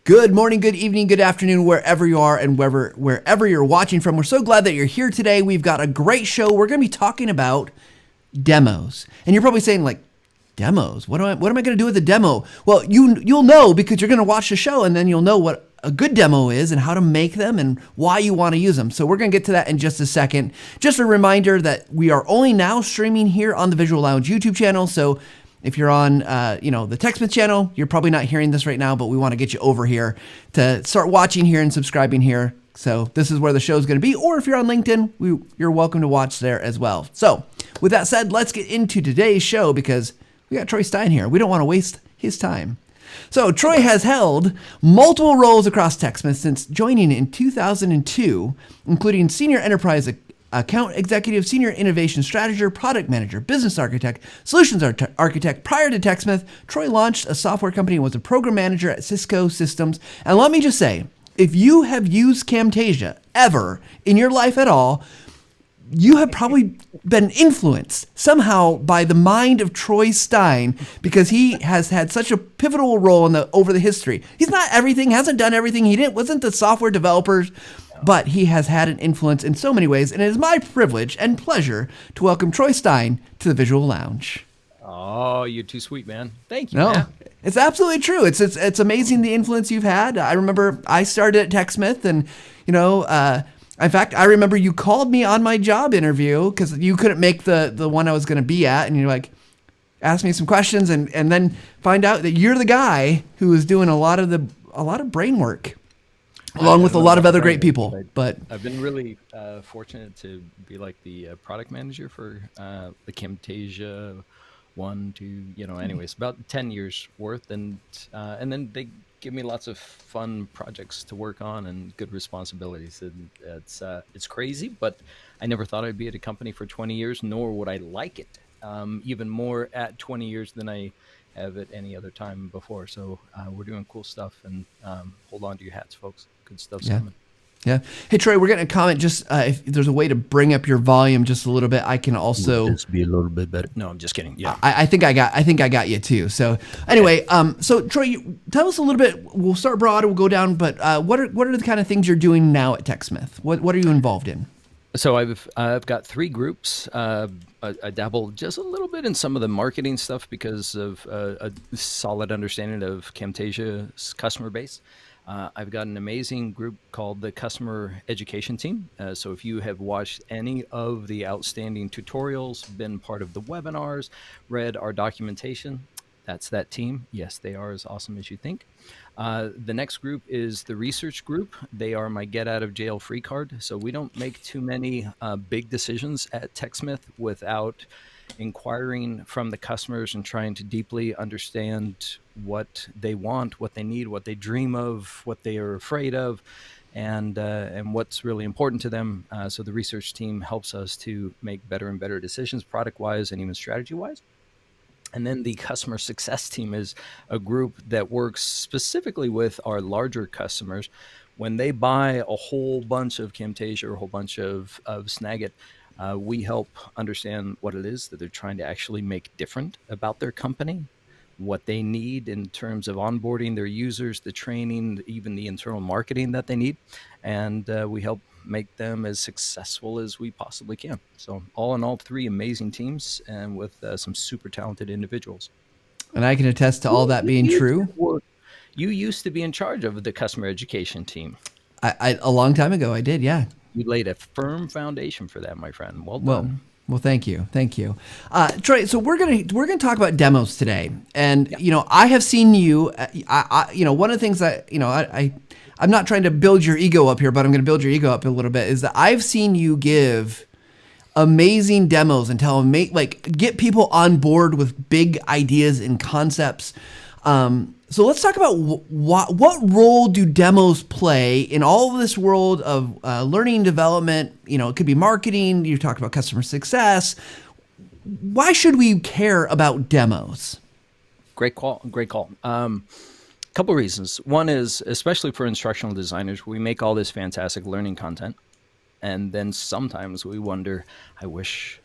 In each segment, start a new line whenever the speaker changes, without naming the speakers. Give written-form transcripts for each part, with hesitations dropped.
Good morning, good evening, good afternoon, wherever you are and wherever you're watching from. We're so glad that you're here today. We've got a great show. We're going to be talking about demos. And you're probably saying, like, demos? What am I going to do with a demo? Well, you'll know because you're going to watch the show, and then you'll know what a good demo is and how to make them and why you want to use them. So we're going to get to that in just a second. Just a reminder that we are only now streaming here on the Visual Lounge YouTube channel. So if you're on, the TechSmith channel, you're probably not hearing this right now, but we want to get you over here to start watching here and subscribing here. So this is where the show is going to be. Or if you're on LinkedIn, you're welcome to watch there as well. So with that said, let's get into today's show because we got Troy Stein here. We don't want to waste his time. So Troy has held multiple roles across TechSmith since joining in 2002, including Senior Enterprise Account Executive, Senior Innovation Strategist, Product Manager, Business Architect, Solutions Architect. Prior to TechSmith, Troy launched a software company and was a program manager at Cisco Systems. And let me just say, if you have used Camtasia ever in your life at all, you have probably been influenced somehow by the mind of Troy Stein because he has had such a pivotal role over the history. He's not everything, hasn't done everything. Wasn't the software developers, but he has had an influence in so many ways. And it is my privilege and pleasure to welcome Troy Stein to the Visual Lounge.
Oh, you're too sweet, man. Thank you.
No,
man.
It's absolutely true. It's amazing the influence you've had. I remember I started at TechSmith and, in fact, I remember you called me on my job interview because you couldn't make the one I was going to be at. And you're like, ask me some questions and then find out that you're the guy who was doing a lot of brain work along with a lot of other great people. But
I've been really fortunate to be like the product manager for the Camtasia 1, 2, anyways, about 10 years worth. And then they give me lots of fun projects to work on and good responsibilities. And it's crazy, but I never thought I'd be at a company for 20 years, nor would I like it even more at 20 years than I have at any other time before. So we're doing cool stuff, and hold on to your hats, folks. Good stuff's coming.
Yeah. Hey, Troy, we're getting a comment. Just if there's a way to bring up your volume just a little bit, I can also
just be a little bit better. No, I'm just kidding. Yeah,
I think I got you too. So anyway, so Troy, tell us a little bit. We'll start broad. We'll go down. But what are the kind of things you're doing now at TechSmith? What are you involved in?
So I've got 3 groups. I dabble just a little bit in some of the marketing stuff because of a solid understanding of Camtasia's customer base. I've got an amazing group called the Customer Education Team. So if you have watched any of the outstanding tutorials, been part of the webinars, read our documentation, that's that team. Yes, they are as awesome as you think. The next group is the research group. They are my get out of jail free card. So we don't make too many big decisions at TechSmith without inquiring from the customers and trying to deeply understand what they want, what they need, what they dream of, what they are afraid of, and what's really important to them. So the research team helps us to make better and better decisions, product-wise and even strategy-wise. And then the customer success team is a group that works specifically with our larger customers. When they buy a whole bunch of Camtasia or a whole bunch of Snagit, we help understand what it is that they're trying to actually make different about their company, what they need in terms of onboarding their users, the training, even the internal marketing that they need. And we help make them as successful as we possibly can. So all in all, 3 amazing teams and with some super talented individuals.
And I can attest to all that being true.
You used to be in charge of the customer education team.
A long time ago, I did, yeah.
You laid a firm foundation for that, my friend. Well done.
Well, thank you, Troy. So we're gonna talk about demos today, and I have seen you. One of the things that I'm not trying to build your ego up here, but I'm going to build your ego up a little bit. Is that I've seen you give amazing demos and get people on board with big ideas and concepts. So let's talk about what role do demos play in all of this world of learning and development. It could be marketing. You talk about customer success. Why should we care about demos?
Great call. Couple reasons. One is, especially for instructional designers, we make all this fantastic learning content. And then sometimes we wonder, I wish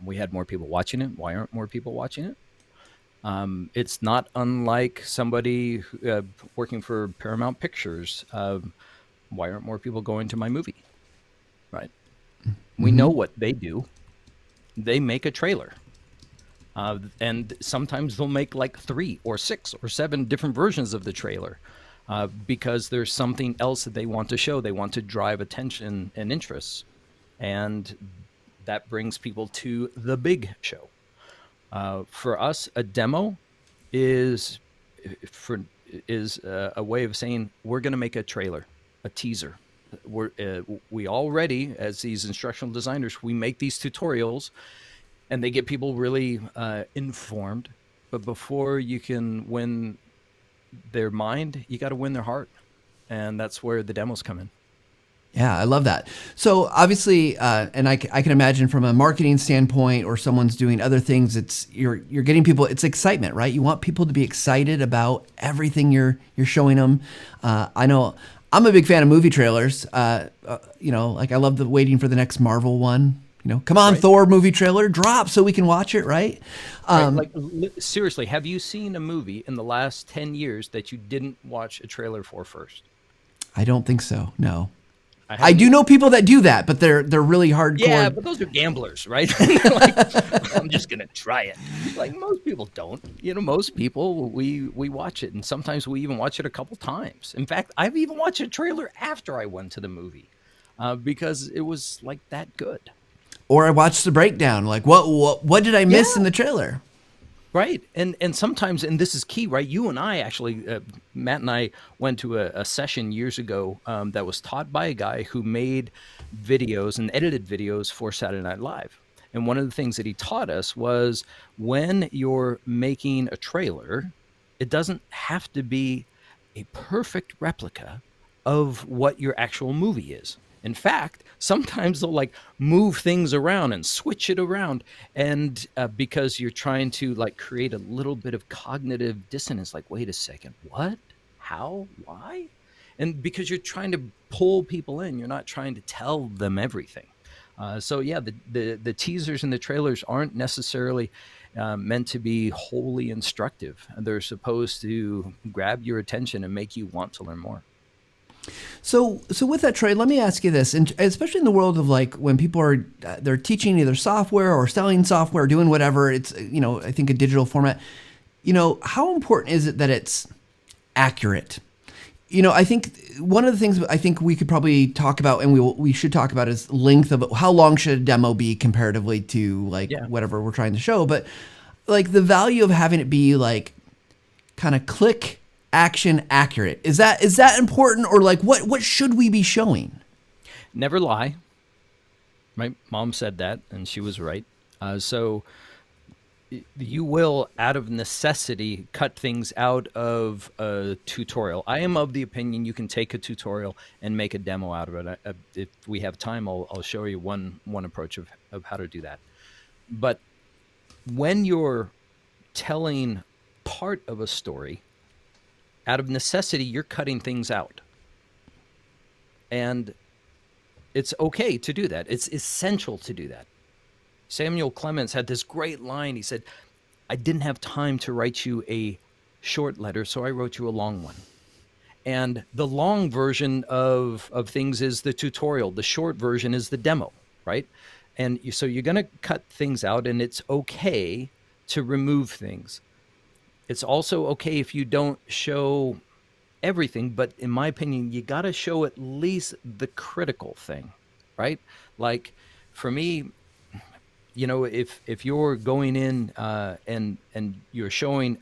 we had more people watching it. Why aren't more people watching it? It's not unlike somebody working for Paramount Pictures. Why aren't more people going to my movie? Right? We know what they do. They make a trailer. And sometimes they'll make like 3 or 6 or 7 different versions of the trailer because there's something else that they want to show. They want to drive attention and interest. And that brings people to the big show. For us, a demo is for is a way of saying we're going to make a trailer, a teaser. We already, as these instructional designers, we make these tutorials, and they get people really informed. But before you can win their mind, you got to win their heart, and that's where the demos come in.
Yeah, I love that. So obviously, and I can imagine from a marketing standpoint, or someone's doing other things, it's you're getting people. It's excitement, right? You want people to be excited about everything you're showing them. I know I'm a big fan of movie trailers. Like I love the waiting for the next Marvel one. Come on,
Right.
Thor movie trailer, drop so we can watch it, right?
Right. Like seriously, have you seen a movie in the last 10 years that you didn't watch a trailer for first?
I don't think so. No.
I
I
haven't
do
either.
know people that do that, but they're really hardcore.
Yeah, but those are gamblers, right? They're like, I'm just gonna try it. Like most people don't. Most people we watch it, and sometimes we even watch it a couple times. In fact, I've even watched a trailer after I went to the movie because it was like that good.
Or I watched the breakdown. Like, what did I miss
Yeah.
in the trailer?
Right. And sometimes, and this is key, right? You and I actually, Matt and I went to a session years ago that was taught by a guy who made videos and edited videos for Saturday Night Live. And one of the things that he taught us was when you're making a trailer, it doesn't have to be a perfect replica of what your actual movie is. In fact, sometimes they'll like move things around and switch it around, and because you're trying to like create a little bit of cognitive dissonance, like, wait a second, what, how, why? And because you're trying to pull people in, you're not trying to tell them everything. So yeah, the teasers and the trailers aren't necessarily meant to be wholly instructive. They're supposed to grab your attention and make you want to learn more.
So with that, Troy, let me ask you this, and especially in the world of like when people are they're teaching either software or selling software, doing whatever, it's I think a digital format. How important is it that it's accurate? I think one of the things I think we could probably talk about, and we should talk about, is length of it. How long should a demo be comparatively to like
Yeah.
whatever we're trying to show? But like the value of having it be like kind of click action accurate, is that important, or like what should we be showing?
Never lie. My mom said that, and she was right. So you will, out of necessity, cut things out of a tutorial. I am of the opinion you can take a tutorial and make a demo out of it. If we have time, I'll show you one approach of how to do that. But when you're telling part of a story, out of necessity, you're cutting things out. And it's okay to do that. It's essential to do that. Samuel Clemens had this great line. He said, I didn't have time to write you a short letter, so I wrote you a long one. And the long version of things is the tutorial. The short version is the demo, right? And so you're going to cut things out, and it's okay to remove things. It's also okay if you don't show everything, but in my opinion, you got to show at least the critical thing, right? Like for me, if you're going in and you're showing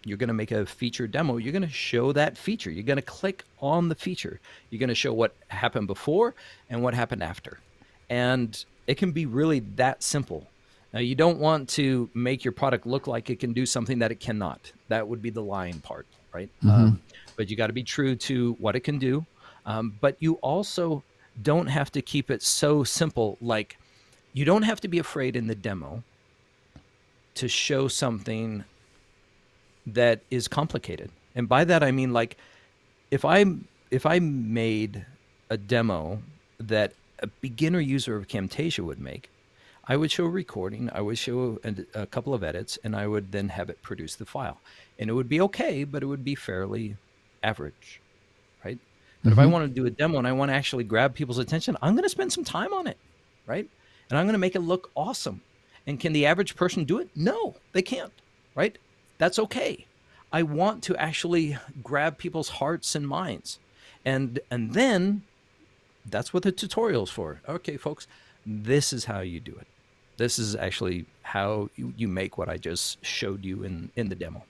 you're going to make a feature demo, you're going to show that feature. You're going to click on the feature. You're going to show what happened before and what happened after. And it can be really that simple. Now, you don't want to make your product look like it can do something that it cannot. That would be the lying part, right? But you got to be true to what it can do. But you also don't have to keep it so simple. Like, you don't have to be afraid in the demo to show something that is complicated. And by that, I mean, like, if I made a demo that a beginner user of Camtasia would make, I would show a recording, I would show a couple of edits, and I would then have it produce the file. And it would be okay, but it would be fairly average, right? But if I
Mm-hmm.
want to do a demo and I want to actually grab people's attention, I'm going to spend some time on it, right? And I'm going to make it look awesome. And can the average person do it? No, they can't, right? That's okay. I want to actually grab people's hearts and minds. And then that's what the tutorial's for. Okay, folks, this is how you do it. This is actually how you make what I just showed you in the demo.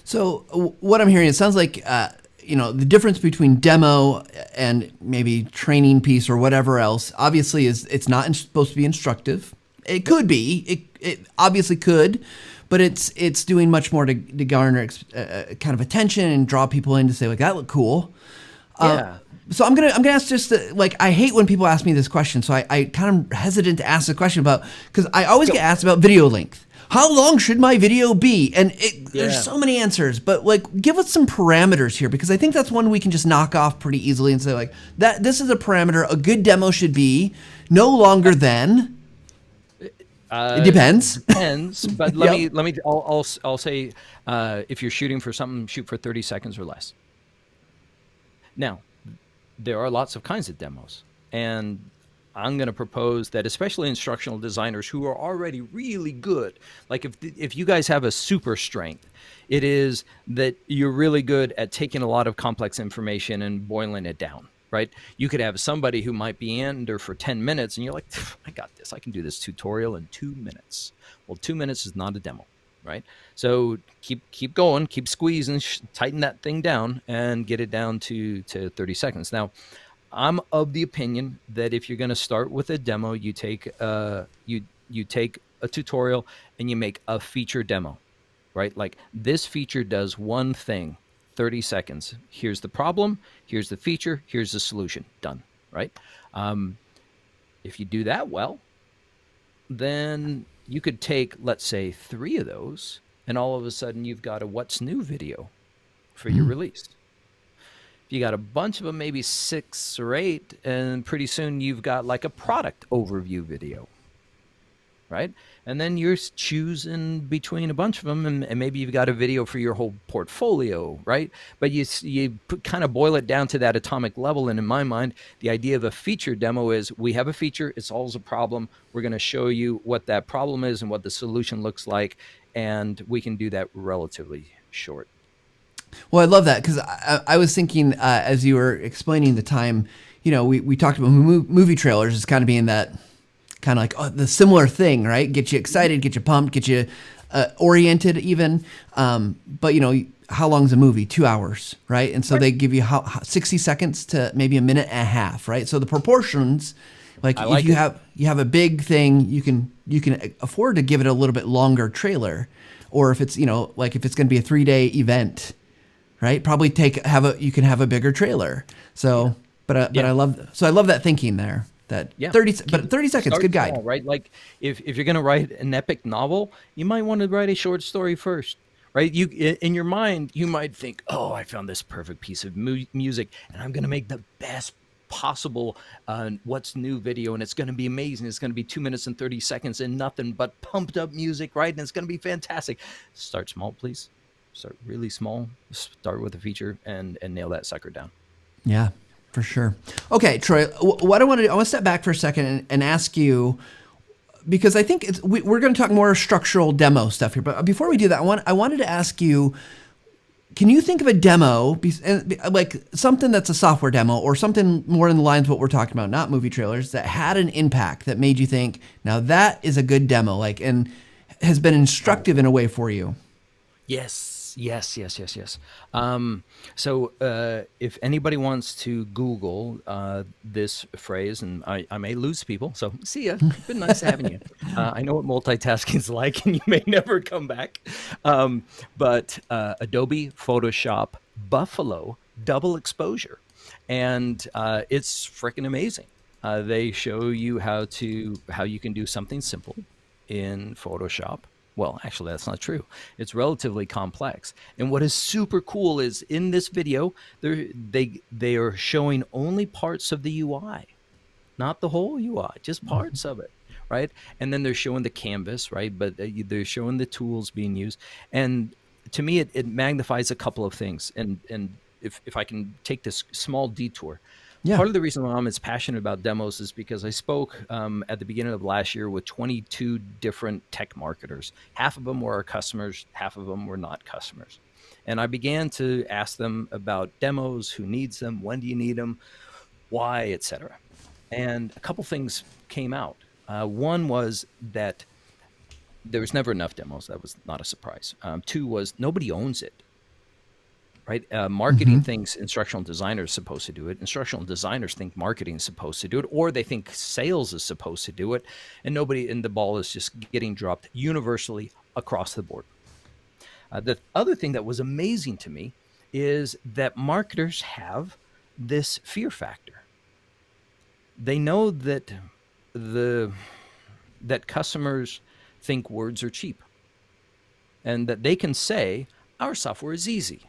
So what I'm hearing, it sounds like the difference between demo and maybe training piece or whatever else. Obviously, is it's not supposed to be instructive. It could be. It obviously could, but it's doing much more to garner kind of attention and draw people in to say like that looked cool.
Yeah.
So I'm gonna ask just I hate when people ask me this question, so I kind of hesitant to ask the question about because I always get asked about video length. How long should my video be? And there's so many answers, but like give us some parameters here because I think that's one we can just knock off pretty easily and say like that this is a parameter a good demo should be no longer than. It depends.
Depends, but I'll say if you're shooting for something, shoot for 30 seconds or less. Now, there are lots of kinds of demos, and I'm going to propose that especially instructional designers who are already really good, like if you guys have a super strength, it is that you're really good at taking a lot of complex information and boiling it down, right? You could have somebody who might be in there for 10 minutes and you're like, I got this. I can do this tutorial in 2 minutes. Well, 2 minutes is not a demo, right? So keep going, keep squeezing, tighten that thing down and get it down to 30 seconds. Now, I'm of the opinion that if you're going to start with a demo, you take you take a tutorial and you make a feature demo, right? Like this feature does one thing, 30 seconds. Here's the problem. Here's the feature. Here's the solution. Done, right? If you do that well, then you could take, let's say, 3 of those, and all of a sudden you've got a what's new video for your release. You got a bunch of them, maybe 6 or 8, and pretty soon you've got like a product overview video, right? And then you're choosing between a bunch of them, and maybe you've got a video for your whole portfolio, right? But you kind of boil it down to that atomic level. And in my mind, the idea of a feature demo is we have a feature, it solves a problem. We're going to show you what that problem is and what the solution looks like, and we can do that relatively short.
Well, I love that because I was thinking as you were explaining the time, we talked about movie trailers as kind of being that kind of like the similar thing, right? Get you excited, get you pumped, get you oriented even. But, how long is a movie? 2 hours, right? And so they give you 60 seconds to maybe a minute and a half, right? So the proportions, if you have a big thing, you can afford to give it a little bit longer trailer. Or if it's, if it's going to be a 3-day event, right? Probably you can have a bigger trailer. So, but I love that thinking there. That 30 seconds, good guide,
small, right? Like if you're going to write an epic novel, you might want to write a short story first, right? You in your mind, you might think, oh, I found this perfect piece of music, and I'm going to make the best possible what's new video, and it's going to be amazing. It's going to be 2 minutes and 30 seconds and nothing but pumped up music, right? And it's going to be fantastic. Start small, please. Start really small. Start with a feature and nail that sucker down.
Yeah, for sure. Okay, Troy, what I want to step back for a second and ask you, because I think we're going to talk more structural demo stuff here. But before we do that, I wanted to ask you, can you think of a demo, like something that's a software demo or something more in the lines of what we're talking about, not movie trailers, that had an impact that made you think, now that is a good demo, and has been instructive in a way for you?
Yes. So if anybody wants to Google this phrase, and I may lose people, so see ya. It's been nice having you. I know what multitasking is like, and you may never come back. But Adobe Photoshop Buffalo double exposure, and it's freaking amazing. They show you how you can do something simple in Photoshop. Well, actually, that's not true. It's relatively complex. And what is super cool is in this video, they are showing only parts of the UI, not the whole UI, just parts of it, right? And then they're showing the canvas, right? But they're showing the tools being used. And to me, it magnifies a couple of things. And if I can take this small detour,
Yeah.
part of the reason why I'm as passionate about demos is because I spoke at the beginning of last year with 22 different tech marketers. Half of them were our customers, half of them were not customers. And I began to ask them about demos, who needs them, when do you need them, why, etc. And a couple things came out. One was that there was never enough demos. That was not a surprise. Two was nobody owns it, right? Marketing thinks instructional designers are supposed to do it. Instructional designers think marketing is supposed to do it, or they think sales is supposed to do it. And the ball is just getting dropped universally across the board. The other thing that was amazing to me is that marketers have this fear factor. They know that that customers think words are cheap, and that they can say our software is easy,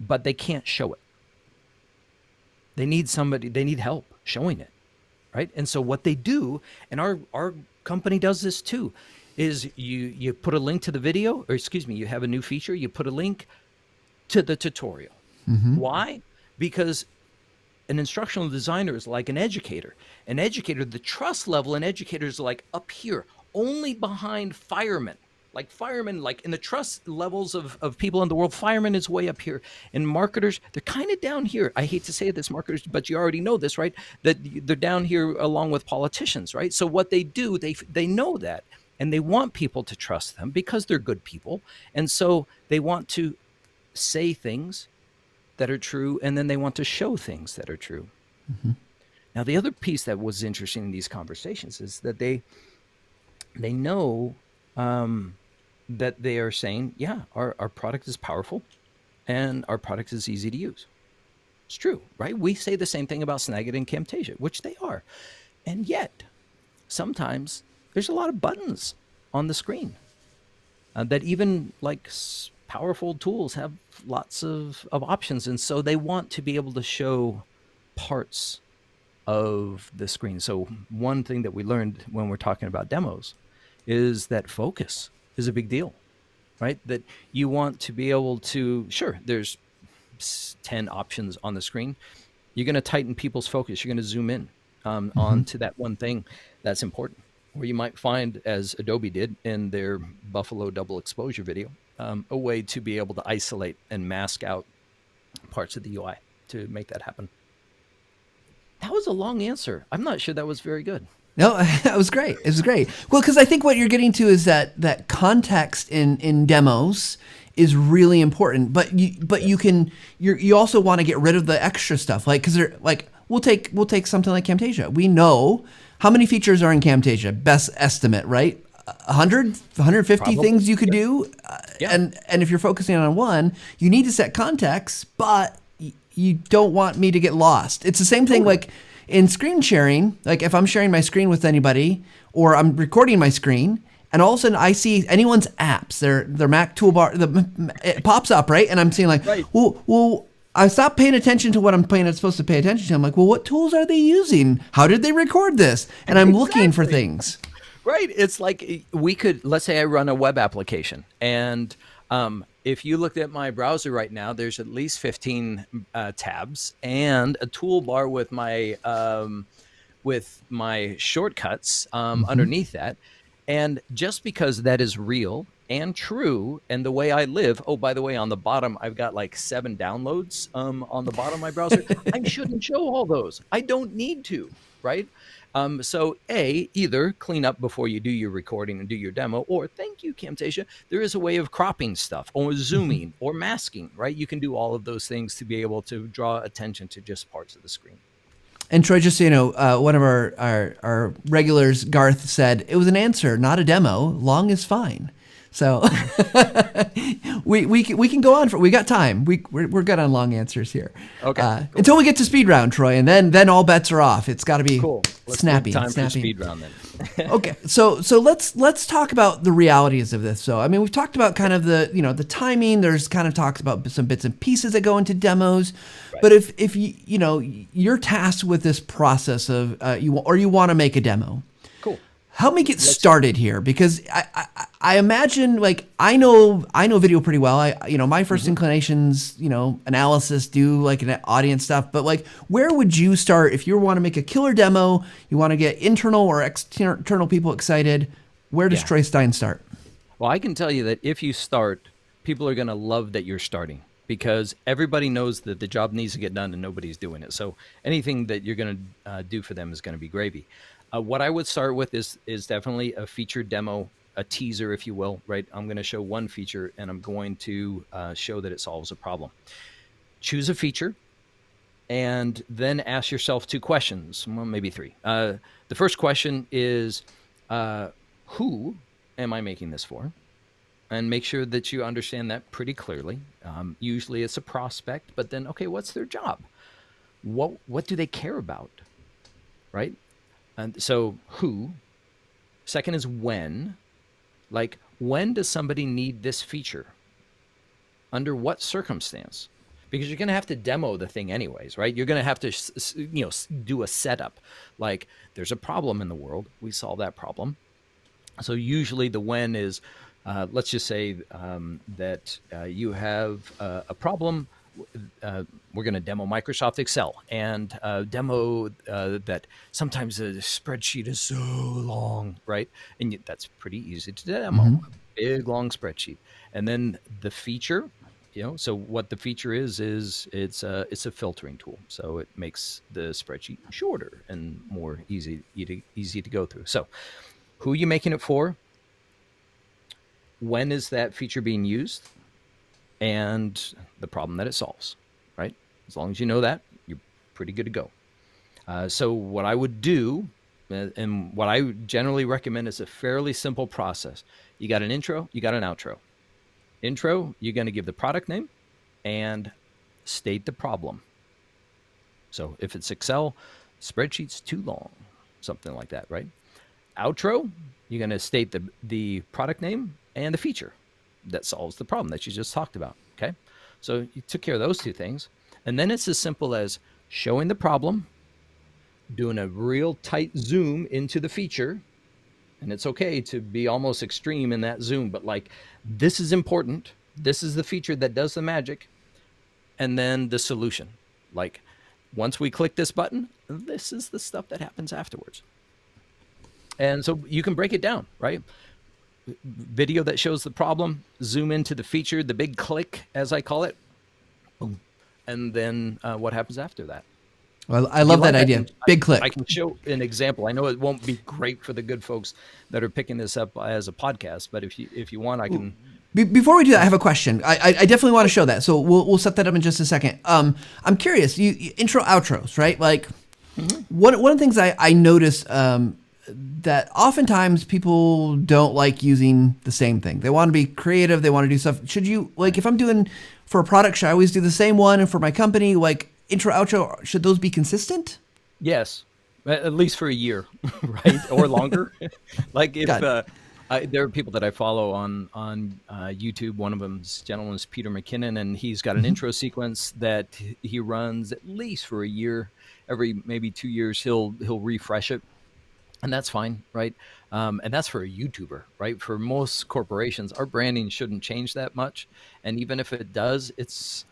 but they can't show it. They need help showing it, right? And so what they do, and our company does this too, is you put a link to the video, or excuse me, you have a new feature, you put a link to the tutorial. Why? Because an instructional designer is like an educator. An educator, the trust level in educators is like up here, only behind firemen. Like firemen, like in the trust levels of people in the world, firemen is way up here. And marketers, they're kind of down here. I hate to say this, marketers, but you already know this, right? That they're down here along with politicians, right? So what they do, they know that. And they want people to trust them because they're good people. And so they want to say things that are true, and then they want to show things that are true. Now, the other piece that was interesting in these conversations is that they know that they are saying, yeah, our product is powerful and our product is easy to use. It's true, right? We say the same thing about Snagit and Camtasia, which they are. And yet, sometimes there's a lot of buttons on the screen that even like powerful tools have lots of options. And so they want to be able to show parts of the screen. So one thing that we learned when we're talking about demos is that focus is a big deal, right? That you want to be able to, sure, there's 10 options on the screen. You're going to tighten people's focus. You're going to zoom in onto that one thing that's important. Or you might find, as Adobe did in their Buffalo double exposure video, a way to be able to isolate and mask out parts of the UI to make that happen. That was a long answer. I'm not sure that was very good.
No, that was great. It was great. Well, because I think what you're getting to is that context in demos is really important. But you also want to get rid of the extra stuff, like, because they're like, we'll take something like Camtasia. We know how many features are in Camtasia. Best estimate, right? 100, 150
Probably.
things you could do.
Yeah.
And if you're focusing on one, you need to set context, but you don't want me to get lost. It's the same thing like in screen sharing. Like if I'm sharing my screen with anybody, or I'm recording my screen, and all of a sudden I see anyone's apps, their Mac toolbar, it pops up, right? And I'm seeing like,
Right.
well, I stopped paying attention to what I'm supposed to pay attention to. I'm like, well, what tools are they using? How did they record this? And I'm looking for things.
Right. It's like let's say I run a web application, and if you looked at my browser right now, there's at least 15 tabs and a toolbar with my shortcuts underneath that. And just because that is real and true, and the way I live, oh, by the way, on the bottom, I've got like 7 downloads on the bottom of my browser. I shouldn't show all those. I don't need to, right? So either clean up before you do your recording and do your demo, or thank you, Camtasia. There is a way of cropping stuff or zooming or masking, right? You can do all of those things to be able to draw attention to just parts of the screen.
And Troy, just so you know, one of our regulars, Garth, said it was an answer, not a demo. Long is fine. So we can go on we got time. We're good on long answers here.
Okay. Cool.
Until we get to speed round, Troy, and then all bets are off. It's got to be
cool.
Snappy.
For speed round then.
Okay. So let's talk about the realities of this. So I mean, we've talked about kind of the timing. There's kind of talks about some bits and pieces that go into demos. Right. But if you're tasked with this process of you want to make a demo. Help me get started here, because I imagine, like, I know video pretty well. My first inclinations, analysis, do like an audience stuff, but like, where would you start if you want to make a killer demo? You want to get internal or external people excited. Where does Troy Stein start?
Well, I can tell you that if you start, people are going to love that you're starting, because everybody knows that the job needs to get done and nobody's doing it. So anything that you're going to do for them is going to be gravy. What I would start with is definitely a feature demo, a teaser, if you will, right? I'm going to show one feature and I'm going to show that it solves a problem. Choose a feature and then ask yourself 2 questions, well, maybe 3. The first question is, who am I making this for? And make sure that you understand that pretty clearly. Usually it's a prospect, but then, okay, what's their job? What do they care about, right? And so who? Second is when. Like, when does somebody need this feature? Under what circumstance? Because you're going to have to demo the thing anyways, right? You're going to have to, do a setup. Like, there's a problem in the world. We solve that problem. So usually the when is, let's just say that you have a problem. We're going to demo Microsoft Excel and demo that sometimes the spreadsheet is so long, right? And that's pretty easy to demo, a big, long spreadsheet. And then the feature, so what the feature is it's a filtering tool. So it makes the spreadsheet shorter and more easy to go through. So who are you making it for? When is that feature being used? And the problem that it solves, right? As long as you know that, you're pretty good to go. So what I would do, and what I generally recommend, is a fairly simple process. You got an intro, you got an outro. Intro, you're going to give the product name and state the problem. So if it's Excel, spreadsheet's too long, something like that, right? Outro, you're going to state the product name and the feature that solves the problem that you just talked about, okay? So you took care of those 2 things. And then it's as simple as showing the problem, doing a real tight zoom into the feature. And it's okay to be almost extreme in that zoom, but like, this is important. This is the feature that does the magic. And then the solution. Like, once we click this button, this is the stuff that happens afterwards. And so you can break it down, right? Video that shows the problem, zoom into the feature, the big click, as I call it, boom. And then what happens after that?
Well, I love that idea. Big click.
I can show an example. I know it won't be great for the good folks that are picking this up as a podcast, but if you want, I can.
Before we do that, I have a question. I definitely want to show that, so we'll set that up in just a second. I'm curious. You intro outros, right? Like, one of the things I noticed that oftentimes people don't like using the same thing. They want to be creative. They want to do stuff. Should you, like, if I'm doing for a product, should I always do the same one? And for my company, like, intro, outro, should those be consistent?
Yes, at least for a year, right? Or longer. Like, if there are people that I follow on YouTube. One of them's gentleman's Peter McKinnon, and he's got an intro sequence that he runs at least for a year. Every maybe 2 years, he'll refresh it. And that's fine, right? And that's for a YouTuber, right? For most corporations, our branding shouldn't change that much. And even if it does, it's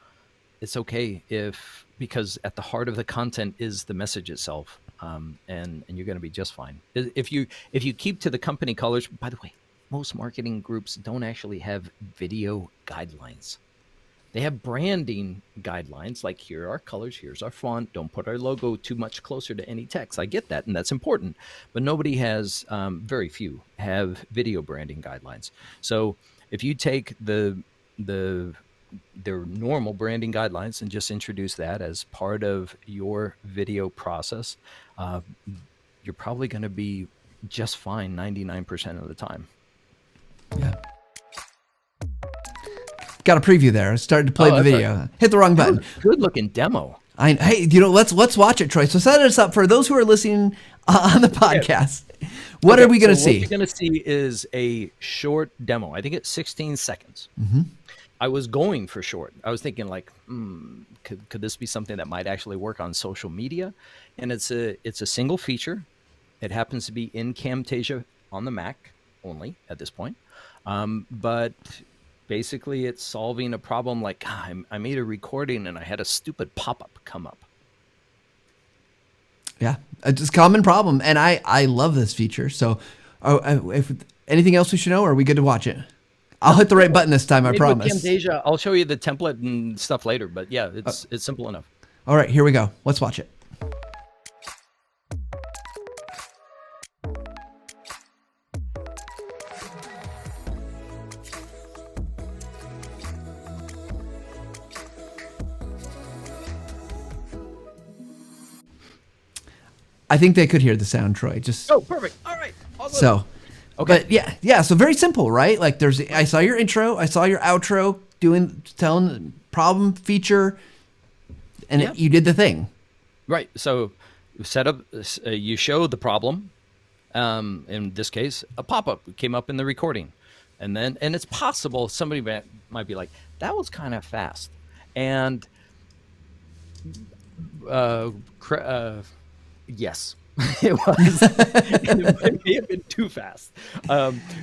okay because at the heart of the content is the message itself, and you're going to be just fine. If you keep to the company colors, by the way, most marketing groups don't actually have video guidelines. They have branding guidelines, like here are our colors, here's our font, don't put our logo too much closer to any text. I get that, and that's important. But nobody has, very few have video branding guidelines. So if you take their normal branding guidelines and just introduce that as part of your video process, you're probably going to be just fine 99% of the time.
Yeah. Got a preview there. I started to play the video. Right. Hit the wrong button.
Good looking demo.
Hey, let's watch it, Troy. So set us up for those who are listening on the podcast. What are we going to see?
What you're going to see is a short demo. I think it's 16 seconds. I was going for short. I was thinking like, could this be something that might actually work on social media? And it's a single feature. It happens to be in Camtasia on the Mac only at this point. But basically, it's solving a problem like, I made a recording and I had a stupid pop-up come up.
Yeah, it's a common problem, and I love this feature. So, if anything else we should know, or are we good to watch it? I'll hit the right button this time, I
Maybe
promise.
with Camtasia, I'll show you the template and stuff later. But yeah, it's simple enough.
All right, here we go. Let's watch it. I think they could hear the sound, Troy. Just
Perfect. All right.
so. Okay. But yeah. So very simple, right? Like I saw your intro, I saw your outro, telling problem, feature, and you did the thing.
Right. So set up, you show the problem. In this case, a pop-up came up in the recording, and it's possible somebody might be like, that was kind of fast. And, yes, it was. It may have been too fast.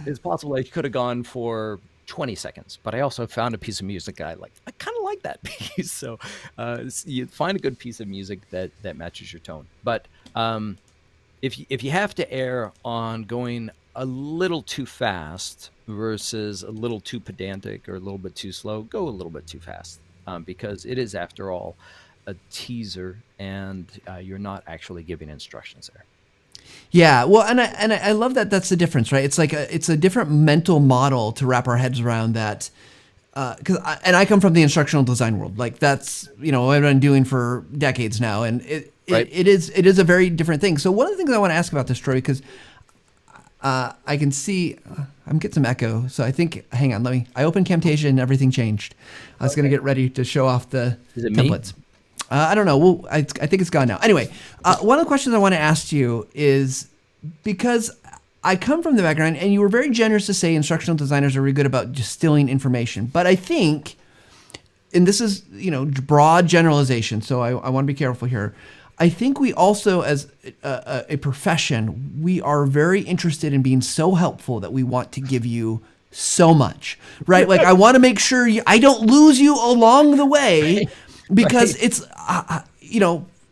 It's possible I could have gone for 20 seconds, but I also found a piece of music I kind of like that piece. So you find a good piece of music that matches your tone. But if you have to err on going a little too fast versus a little too pedantic or a little bit too slow, go a little bit too fast, because it is, after all, a teaser, and you're not actually giving instructions there.
Yeah, well, and I love that. That's the difference, right? It's like it's a different mental model to wrap our heads around that. Because I come from the instructional design world. Like that's what I've been doing for decades now, and it is a very different thing. So one of the things I want to ask about this, Troy, because I can see I'm getting some echo. So I think, hang on, I opened Camtasia and everything changed. I was going to get ready to show off the templates. I don't know. Well, I think it's gone now. Anyway, one of the questions I want to ask you is, because I come from the background, and you were very generous to say instructional designers are really good about distilling information. But I think, and this is broad generalization, so I want to be careful here. I think we also, as a profession, we are very interested in being so helpful that we want to give you so much, right? Like I want to make sure I don't lose you along the way. Because it's,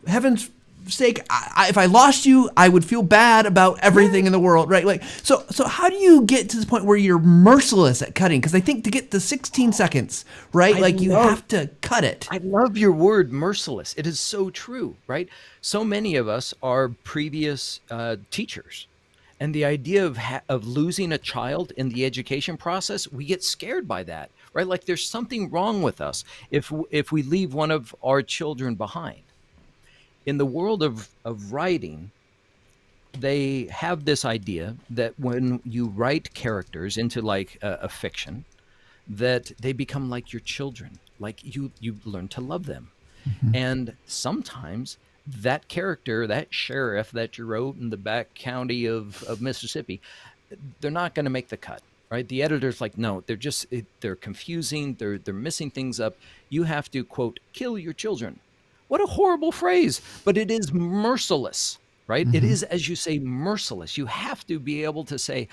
heaven's sake, if I lost you, I would feel bad about everything in the world, right? Like, so how do you get to this point where you're merciless at cutting? Because I think to get to 16 seconds, right, you have to cut it.
I love your word, merciless. It is so true, right? So many of us are previous teachers. And the idea of losing a child in the education process, we get scared by that, right? Like there's something wrong with us if we leave one of our children behind. In the world of writing, they have this idea that when you write characters into like a fiction, that they become like your children, like you learn to love them. Mm-hmm. And sometimes that character, that sheriff that you wrote in the back county of Mississippi, they're not going to make the cut, right? The editor's like, no, they're confusing. They're missing things up. You have to, quote, kill your children. What a horrible phrase, but it is merciless, right? Mm-hmm. It is, as you say, merciless. You have to be able to say,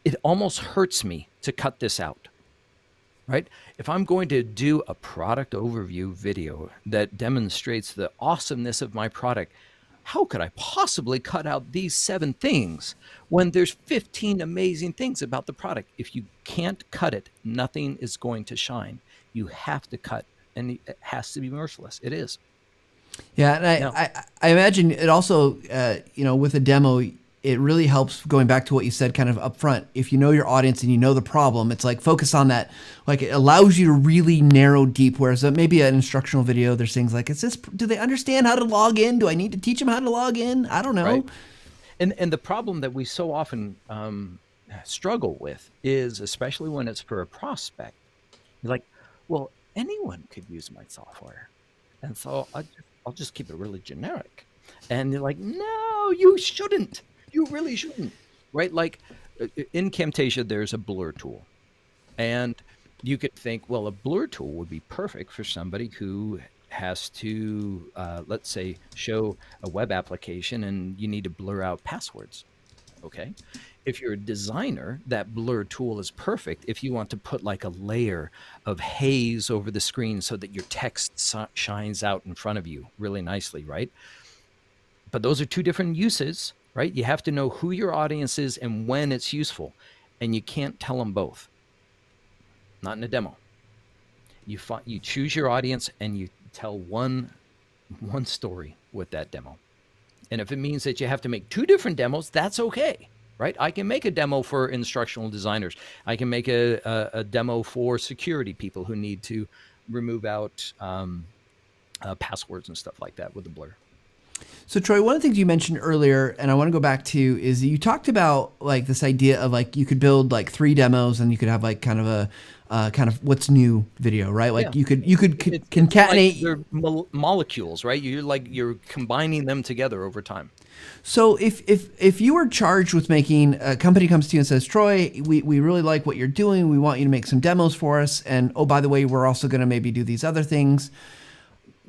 it almost hurts me to cut this out. Right? If I'm going to do a product overview video that demonstrates the awesomeness of my product, how could I possibly cut out these 7 things when there's 15 amazing things about the product? If you can't cut it, nothing is going to shine. You have to cut, and it has to be merciless. It is.
Yeah, and I imagine it also, with a demo, it really helps, going back to what you said kind of up front. If you know your audience and you know the problem, it's like focus on that. Like it allows you to really narrow deep. Whereas maybe an instructional video, there's things like, do they understand how to log in? Do I need to teach them how to log in? I don't know.
Right. And the problem that we so often struggle with is, especially when it's for a prospect, you're like, well, anyone could use my software. And so I'll just keep it really generic. And you're like, no, you shouldn't. You really shouldn't, right? Like in Camtasia, there's a blur tool. And you could think, well, a blur tool would be perfect for somebody who has to, let's say, show a web application and you need to blur out passwords. Okay. If you're a designer, that blur tool is perfect if you want to put like a layer of haze over the screen so that your text shines out in front of you really nicely, right? But those are two different uses, right? You have to know who your audience is and when it's useful, and you can't tell them both. Not in a demo. You choose your audience and you tell one story with that demo. And if it means that you have to make two different demos, that's okay, right? I can make a demo for instructional designers. I can make a demo for security people who need to remove out passwords and stuff like that with the blur.
So Troy, one of the things you mentioned earlier, and I want to go back to, is you talked about like this idea of like you could build like 3 demos and you could have like kind of a kind of what's new video, right?
Yeah.
Like you could
It's like
concatenate.
they're molecules, right? You're combining them together over time.
So if you were charged with making, a company comes to you and says, Troy, we really like what you're doing. We want you to make some demos for us. And oh, by the way, we're also going to maybe do these other things.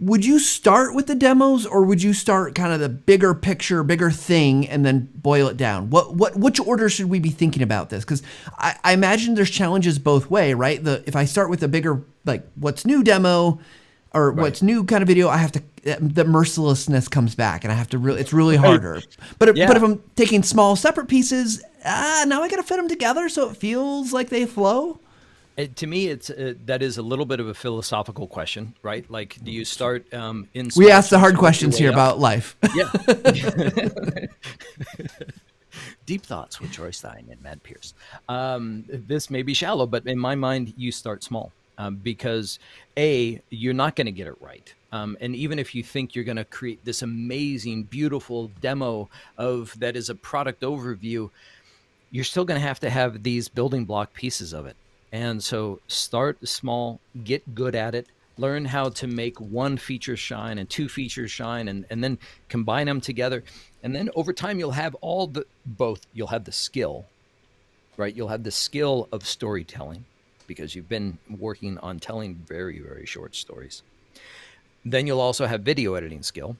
Would you start with the demos, or would you start kind of the bigger picture, bigger thing, and then boil it down? Which order should we be thinking about this? Because I imagine there's challenges both way, right? If I start with a bigger, like what's new demo, or
Right.
what's new kind of video, I have to, the mercilessness comes back, and I have to really, it's really harder. But
Yeah.
if I'm taking small separate pieces, now I got to fit them together so it feels like they flow.
To me, it's that is a little bit of a philosophical question, right? Like, do you start in
We
small
ask the
chunks
hard
and work your
questions
way
here
up?
about life.
Yeah. Deep thoughts with Troy Stein and Matt Pierce. This may be shallow, but in my mind, you start small because you're not going to get it right. And even if you think you're going to create this amazing, beautiful demo of that is a product overview, you're still going to have these building block pieces of it. And so start small, get good at it, learn how to make one feature shine and two features shine, and then combine them together. And then over time, you'll have you'll have the skill, right? You'll have the skill of storytelling because you've been working on telling very, very short stories. Then you'll also have video editing skill.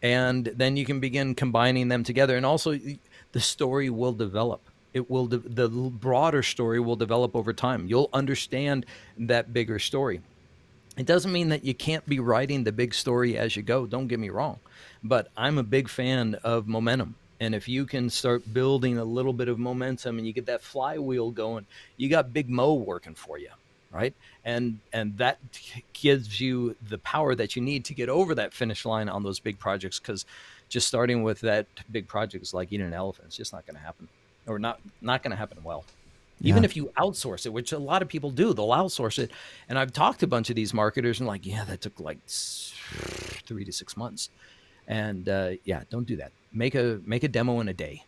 And then you can begin combining them together. And also, the story will develop. The broader story will develop over time. You'll understand that bigger story. It doesn't mean that you can't be writing the big story as you go. Don't get me wrong. But I'm a big fan of momentum. And if you can start building a little bit of momentum and you get that flywheel going, you got Big Mo working for you, right? And that gives you the power that you need to get over that finish line on those big projects, because just starting with that big project is like eating an elephant. It's just not going to happen, or not going to happen well. Even
Yeah.
if you outsource it, which a lot of people do, they'll outsource it. And I've talked to a bunch of these marketers and like, yeah, that took like 3 to 6 months. And yeah, don't do that. Make a demo in a day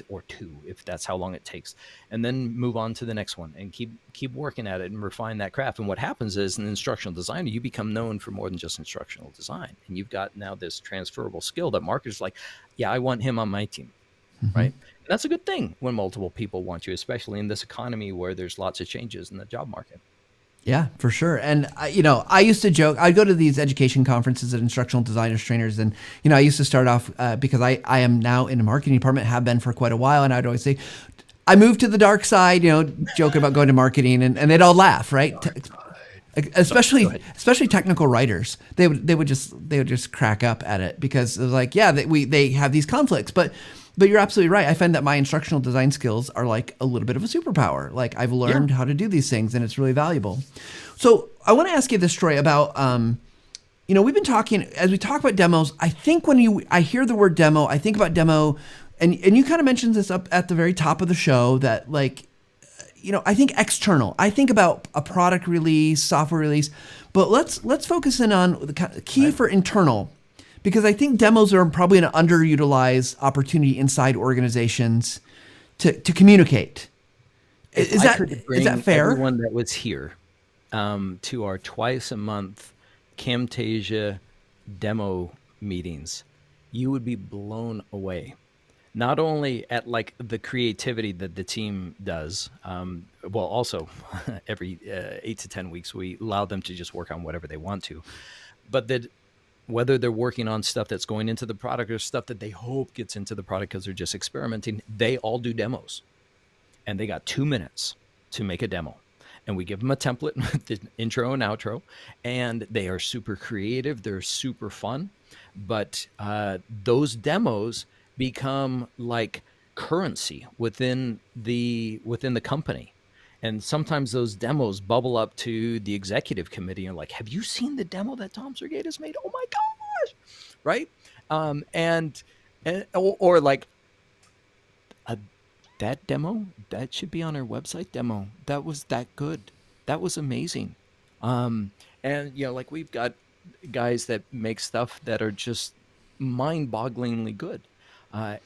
or 2, if that's how long it takes, and then move on to the next one and keep working at it and refine that craft. And what happens is, an instructional designer, you become known for more than just instructional design, and you've got now this transferable skill that marketers like, yeah, I want him on my team, right? And that's a good thing when multiple people want you, especially in this economy where there's lots of changes in the job market.
Yeah, for sure. And I used to joke. I'd go to these education conferences at instructional designers, trainers, and I used to start off because I am now in the marketing department, have been for quite a while, and I'd always say, I moved to the dark side, joking about going to marketing, and they'd all laugh, right? Especially technical writers, they would just crack up at it, because it was like, yeah, they have these conflicts, but you're absolutely right. I find that my instructional design skills are like a little bit of a superpower. Like, I've learned how to do these things, and it's really valuable. So I want to ask you this, Troy, about we've been talking, as we talk about demos. I think when I hear the word demo, I think about demo, and you kind of mentioned this up at the very top of the show, that like, I think external. I think about a product release, software release, but let's focus in on the key for internal, because I think demos are probably an underutilized opportunity inside organizations to communicate. Is that fair?
Everyone that was here to our twice a month Camtasia demo meetings, you would be blown away. Not only at like the creativity that the team does, well, also every 8 to 10 weeks we allow them to just work on whatever they want to, but that whether they're working on stuff that's going into the product or stuff that they hope gets into the product because they're just experimenting, they all do demos. And they got 2 minutes to make a demo. And we give them a template with the intro and outro. And they are super creative. They're super fun. But those demos become like currency within the company. And sometimes those demos bubble up to the executive committee and like, have you seen the demo that Tom Sergatis made? Oh my gosh. Right. Or like, that demo, that should be on our website demo. That was that good. That was amazing. And like we've got guys that make stuff that are just mind-bogglingly good.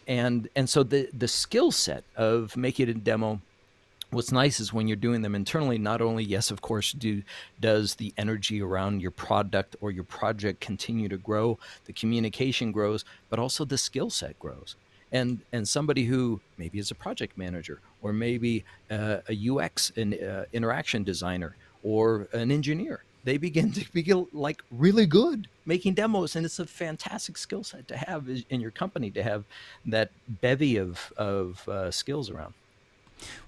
And so the skill set of making a demo, what's nice is when you're doing them internally, not only, yes, of course, does the energy around your product or your project continue to grow, the communication grows, but also the skill set grows. And somebody who maybe is a project manager or maybe a UX and interaction designer or an engineer, they begin to be like really good making demos, and it's a fantastic skill set to have in your company, to have that bevy of skills around.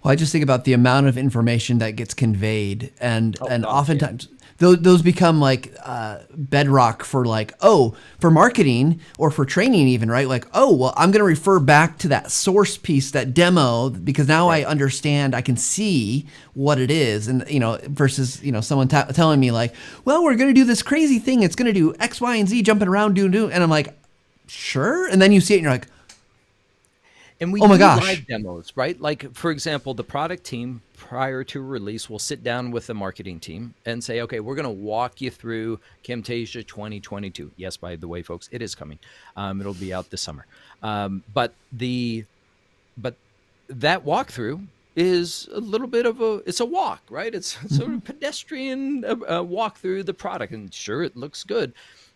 Well, I just think about the amount of information that gets conveyed, and
gosh,
oftentimes those become like bedrock for for marketing or for training even, right? Like, oh, well, I'm going to refer back to that source piece, that demo, because now I understand, I can see what it is. And, versus, someone telling me like, well, we're going to do this crazy thing. It's going to do X, Y, and Z, jumping around, do. And I'm like, sure. And then you see it and you're like,
and we
oh my
do
gosh.
live demos, right? Like, for example, the product team prior to release will sit down with the marketing team and say, okay, we're going to walk you through Camtasia 2022. Yes, by the way, folks, it is coming. It'll be out this summer. But that walkthrough is a little bit of it's a walk, right? It's sort of pedestrian walk through the product. And sure, it looks good.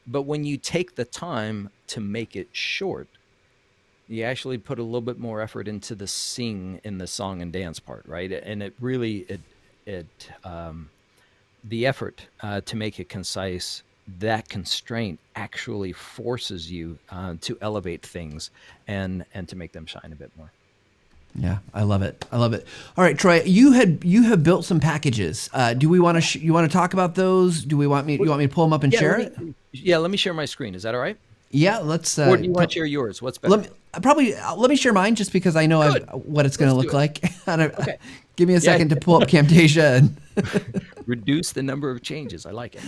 But when you take the time to make it short, you actually put a little bit more effort into the sing in the song and dance part, right? And it really, the effort to make it concise, that constraint actually forces you to elevate things and to make them shine a bit more.
Yeah, I love it. All right, Troy, you have built some packages. Do we want to you want to talk about those? Do we want me? You want me to pull them up and share it?
Yeah, let me share my screen. Is that all right?
Yeah, let's.
Or do you want to share yours? What's better?
Let me share mine just because I know what it's going to look like.
Okay.
Give me a second to pull up Camtasia and
reduce the number of changes. I like it.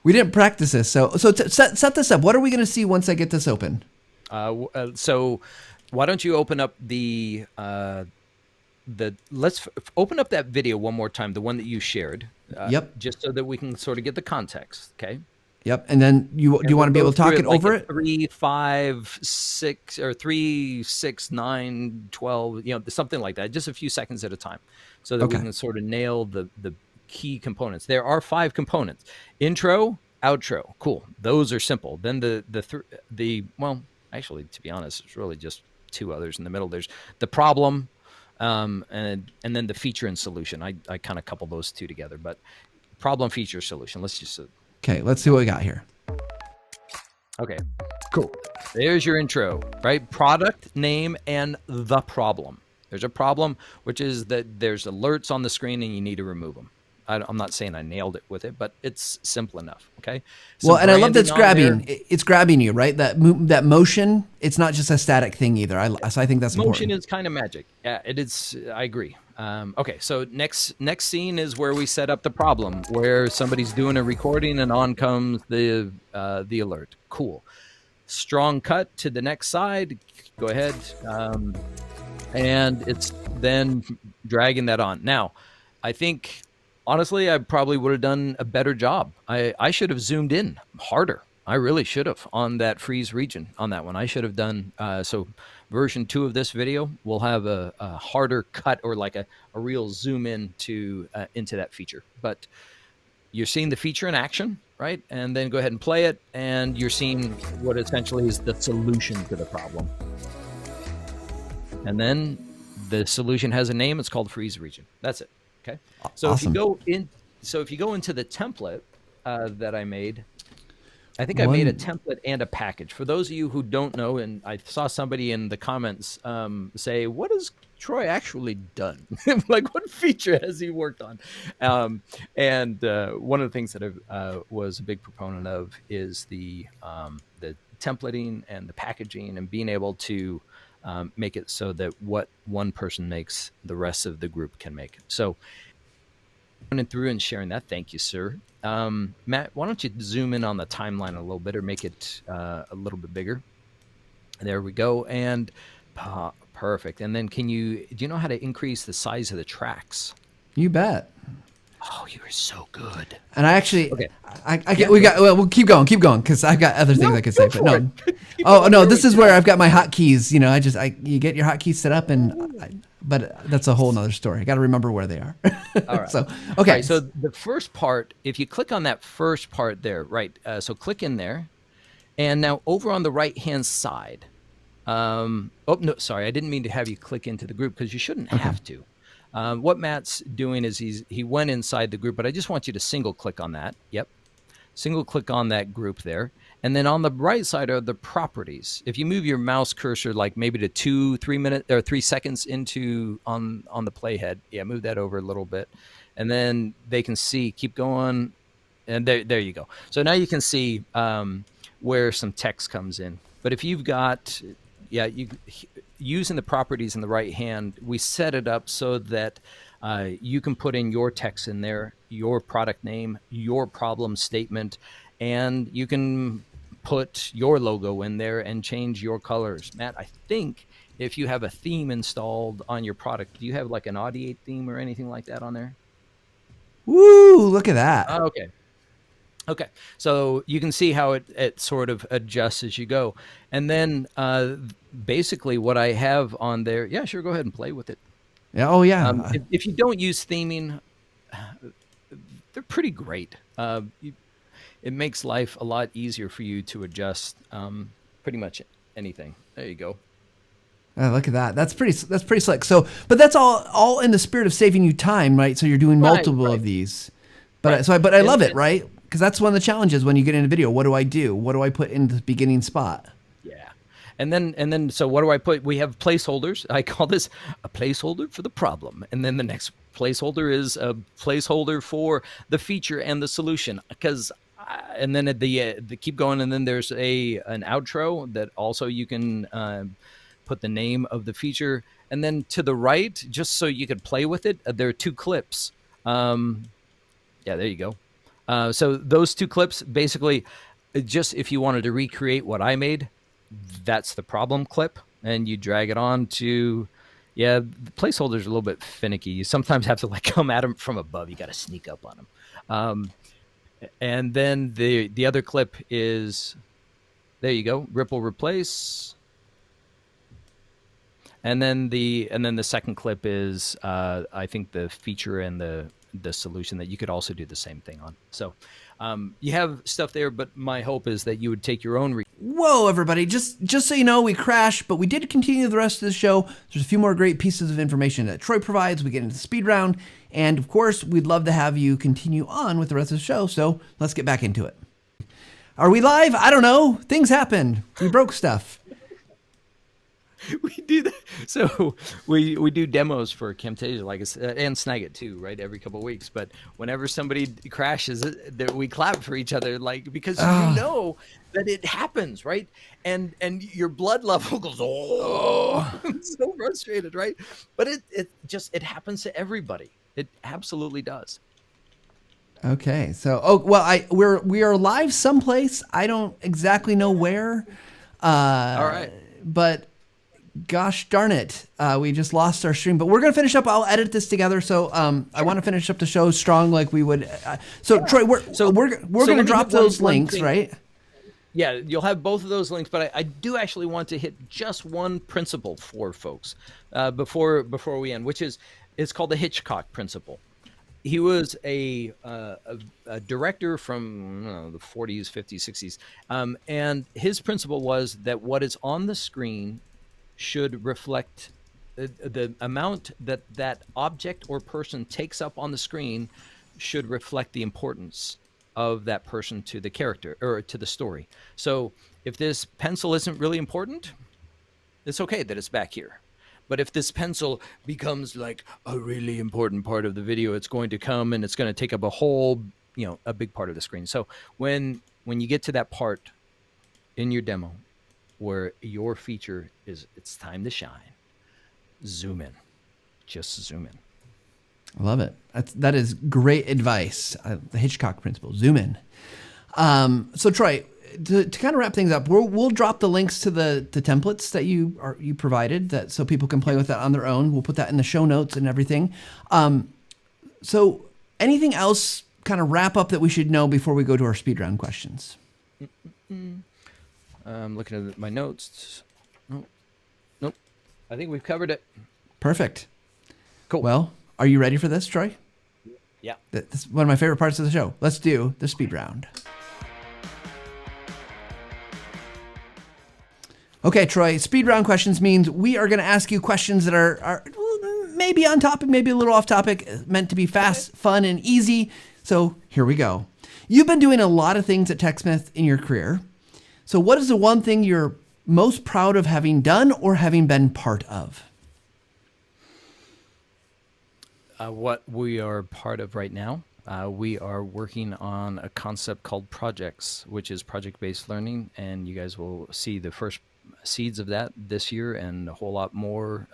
We didn't practice this, so set this up. What are we going to see once I get this open?
So why don't you open up let's open up that video one more time, the one that you shared.
Yep.
Just so that we can sort of get the context. Okay.
Yep. And then do you want to be able to talk it over it?
3, 5, 6, or 3, 6, 9, 12, something like that. Just a few seconds at a time, so that we can sort of nail the key components. There are 5 components: intro, outro. Cool. Those are simple. Then well, actually, to be honest, it's really just 2 others in the middle. There's the problem, and then the feature and solution. I kind of couple those 2 together, but problem, feature, solution. Let's just.
Okay, let's see what we got here.
Okay, cool. There's your intro, right? Product, name, and the problem. There's a problem, which is that there's alerts on the screen and you need to remove them. I'm not saying I nailed it with it, but it's simple enough, okay?
Well, and I love that's grabbing. It's grabbing you, right? That motion, it's not just a static thing either. So I think that's
motion
important.
Is kind of magic. Yeah, it is. I agree. Okay, so next scene is where we set up the problem, where somebody's doing a recording and on comes the alert. Cool. Strong cut to the next side. Go ahead. And it's then dragging that on. Now, I think, honestly, I probably would have done a better job. I should have zoomed in harder. I really should have on that freeze region on that one. I should have done, so version 2 of this video will have a harder cut or like a real zoom in into that feature. But you're seeing the feature in action, right? And then go ahead and play it, and you're seeing what essentially is the solution to the problem. And then the solution has a name. It's called freeze region. That's it. Okay. So
Awesome.
if you go into the template that I made. I think I made a
One.
template and a package. For those of you who don't know, and I saw somebody in the comments say, "What has Troy actually done? Like, what feature has he worked on?" And one of the things that I was a big proponent of is the templating and the packaging and being able to make it so that what one person makes, the rest of the group can make. So running through and sharing that. Thank you, sir. Matt, why don't you zoom in on the timeline a little bit or make it a little bit bigger? There we go. And perfect. And then do you know how to increase the size of the tracks?
You bet.
Oh, you are so good.
And I actually,
Okay.
we'll keep going, because I've got other things
No,
I could
go
say, but
for
no.
it.
Oh, no,
Here we
this is
go.
where I've got my hotkeys. You get your hotkeys set up but that's a whole nother story. I got to remember where they are.
All right.
So,
All
okay.
right, so the first part, if you click on that first part there, right? So click in there. And now over on the right-hand side, oh, no, sorry. I didn't mean to have you click into the group because you shouldn't have to. What Matt's doing is he went inside the group, but I just want you to single click on that. Yep. Single click on that group there. And then on the right side are the properties. If you move your mouse cursor like maybe to 3 seconds into on the playhead, yeah, move that over a little bit. And then they can see, keep going. And there you go. So now you can see where some text comes in. But if you've got, using the properties in the right hand, we set it up so that you can put in your text in there, your product name, your problem statement, and you can put your logo in there and change your colors. Matt, I think if you have a theme installed on your product, do you have like an Audiate theme or anything like that on there?
Woo, look at that.
Okay. Okay, so you can see how it sort of adjusts as you go. And then basically what I have on there, yeah, sure, go ahead and play with it.
Yeah, oh, yeah.
If you don't use theming, they're pretty great. It makes life a lot easier for you to adjust pretty much anything. There you go.
Look at that. That's pretty slick. So, but that's all in the spirit of saving you time, right? So you're doing
Right,
multiple of
right,
these.
right.
But I
And,
love it,
and
right? Because that's one of the challenges when you get in a video. What do I do? What do I put in the beginning spot?
yeah. And then so what do I put? We have placeholders. I call this a placeholder for the problem. And then the next placeholder is a placeholder for the feature and the solution. Because and then at the keep going, and then there's an outro that also you can put the name of the feature. And then to the right, just so you could play with it, there are two clips. Yeah, there you go. So those two clips, basically, just if you wanted to recreate what I made, that's the problem clip, and you drag it on to, yeah, the placeholders are a little bit finicky. You sometimes have to like come at them from above. You got to sneak up on them. And then the other clip is, there you go, ripple replace. And then the second clip is I think the feature and the solution that you could also do the same thing on. So you have stuff there, but my hope is that you would take your own.
Whoa, everybody! Just so you know, we crashed, but we did continue the rest of the show. There's a few more great pieces of information that Troy provides. We get into the speed round, and of course, we'd love to have you continue on with the rest of the show. So let's get back into it. Are we live? I don't know. Things happened. We broke stuff.
We do that. So we do demos for Camtasia, like and Snagit too, right? Every couple of weeks. But whenever somebody crashes, that we clap for each other, like, because you know that it happens, right? And your blood level goes, oh, I'm so frustrated, right? But it happens to everybody. It absolutely does.
Okay, so we are live someplace. I don't exactly know where.
All right.
But gosh darn it, we just lost our stream. But we're gonna finish up. I'll edit this together. So I want to finish up the show strong, like we would. Troy, we're gonna drop those links, right?
Yeah, you'll have both of those links, but I do actually want to hit just one principle for folks before we end, which is it's called the Hitchcock Principle. He was a director from the 40s, 50s, 60s, and his principle was that what is on the screen should reflect the amount that object or person takes up on the screen should reflect the importance of that person to the character or to the story. So if this pencil isn't really important, it's okay that it's back here. But if this pencil becomes like a really important part of the video, it's going to come and it's going to take up a whole, a big part of the screen. So when you get to that part in your demo where your feature is, it's time to shine, zoom in, just zoom in.
I love it. That is great advice. The Hitchcock Principle, zoom in. So Troy, to kind of wrap things up, we'll drop the links to the templates that you provided, that so people can play with that on their own. We'll put that in the show notes and everything. So anything else kind of wrap up that we should know before we go to our speed round questions?
I'm looking at my notes. Nope. I think we've covered it.
Perfect.
Cool.
Well, are you ready for this, Troy?
Yeah.
This is one of my favorite parts of the show. Let's do the speed round. Okay, Troy, speed round questions means we are going to ask you questions that are maybe on topic, maybe a little off topic, meant to be fast, fun, and easy. So here we go. You've been doing a lot of things at TechSmith in your career. So what is the one thing you're most proud of having done or having been part of?
What we are part of right now, we are working on a concept called projects, which is project-based learning, and you guys will see the first seeds of that this year and a whole lot more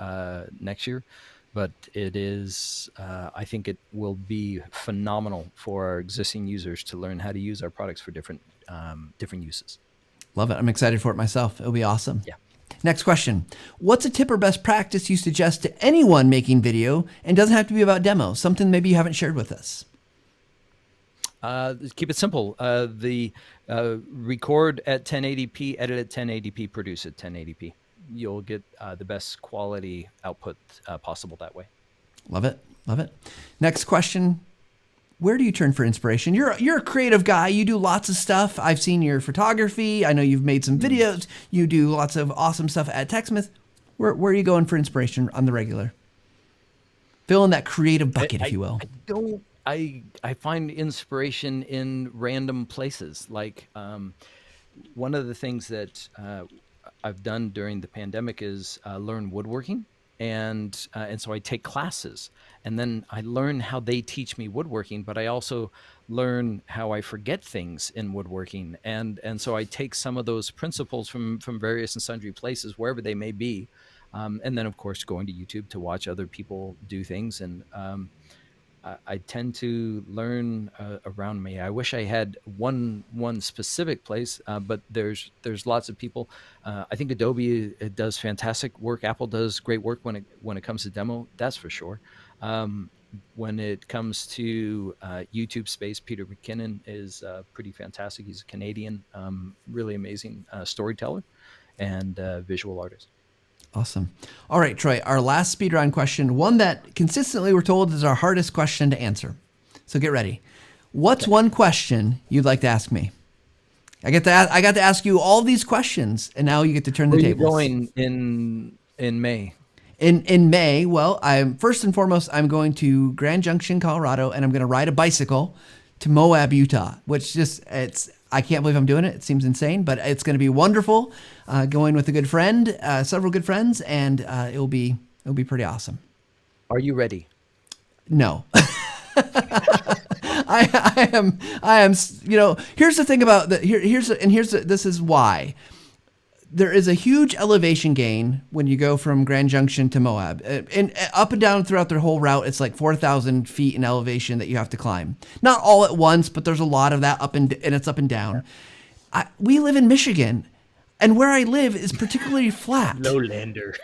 next year. But it is, I think it will be phenomenal for our existing users to learn how to use our products for different uses.
Love it. I'm excited for it myself. It'll be awesome.
Yeah.
Next question. What's a tip or best practice you suggest to anyone making video, and doesn't have to be about demos, something maybe you haven't shared with us?
Keep it simple. Record at 1080p, edit at 1080p, produce at 1080p. You'll get the best quality output possible that way.
Love it. Love it. Next question. Where do you turn for inspiration? You're a creative guy. You do lots of stuff. I've seen your photography. I know you've made some videos. You do lots of awesome stuff at TechSmith. Where are you going for inspiration on the regular? Fill in that creative bucket, if you will.
I find inspiration in random places. Like one of the things that I've done during the pandemic is learn woodworking. And so I take classes, and then I learn how they teach me woodworking, but I also learn how I forget things in woodworking. And so I take some of those principles from various and sundry places, wherever they may be. And then, of course, going to YouTube to watch other people do things. And I tend to learn around me. I wish I had one specific place, but there's lots of people. I think Adobe does fantastic work. Apple does great work when it comes to demo. That's for sure. When it comes to YouTube space, Peter McKinnon is pretty fantastic. He's a Canadian, really amazing storyteller and visual artist.
Awesome. All right, Troy, our last speed round question, one that consistently we're told is our hardest question to answer. So get ready. What's one question you'd like to ask me? I got to ask you all these questions, and now you get to turn the tables.
Where are you going in May?
In May, well, first and foremost, I'm going to Grand Junction, Colorado, and I'm going to ride a bicycle to Moab, Utah, which I can't believe I'm doing it. It seems insane, but it's going to be wonderful. Going with a good friend, several good friends, and it'll be pretty awesome.
Are you ready?
No. I am. Here's the thing about this is why. There is a huge elevation gain when you go from Grand Junction to Moab. And up and down throughout their whole route, it's like 4,000 feet in elevation that you have to climb. Not all at once, but there's a lot of that and it's up and down. We live in Michigan, and where I live is particularly flat.
Lowlander.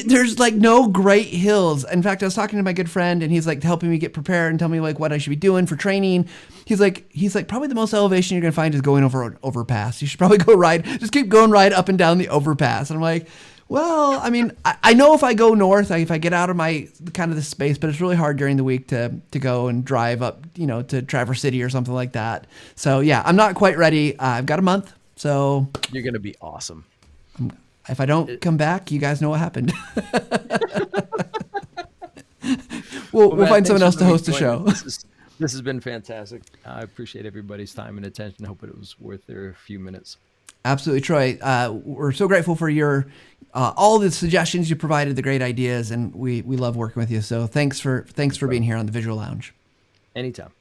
There's like no great hills. In fact, I was talking to my good friend, and he's like helping me get prepared and tell me like what I should be doing for training. He's like probably the most elevation you're gonna find is going over an overpass. You should probably just keep going ride up and down the overpass. And I'm like, well, I mean, I know if I go north, if I get out of my kind of the space, but it's really hard during the week to go and drive up, to Traverse City or something like that. So yeah, I'm not quite ready. I've got a month. So
you're going to be awesome.
If I don't come back, you guys know what happened. We'll
Matt,
find someone else to host the show.
This This has been fantastic. I appreciate everybody's time and attention. I hope it was worth their few minutes.
Absolutely, Troy. We're so grateful for your all the suggestions you provided, the great ideas, and we love working with you. So thanks for being here on the Visual Lounge.
Anytime.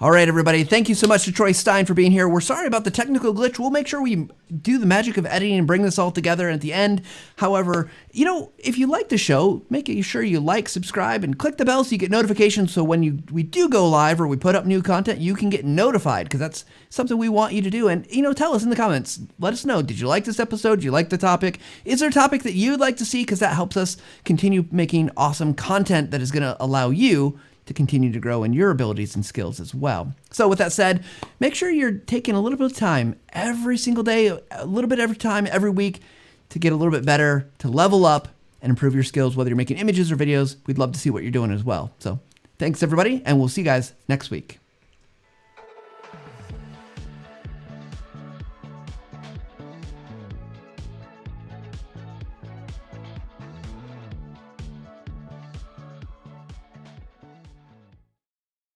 All right, everybody. Thank you so much to Troy Stein for being here. We're sorry about the technical glitch. We'll make sure we do the magic of editing and bring this all together at the end. However, if you like the show, make sure you like, subscribe, and click the bell so you get notifications. So when we do go live or we put up new content, you can get notified, because that's something we want you to do. And, tell us in the comments. Let us know. Did you like this episode? Did you like the topic? Is there a topic that you'd like to see? Because that helps us continue making awesome content that is going to allow you to continue to grow in your abilities and skills as well. So with that said, make sure you're taking a little bit of time every single day, a little bit every time, every week, to get a little bit better, to level up and improve your skills, whether you're making images or videos. We'd love to see what you're doing as well. So thanks, everybody, and we'll see you guys next week.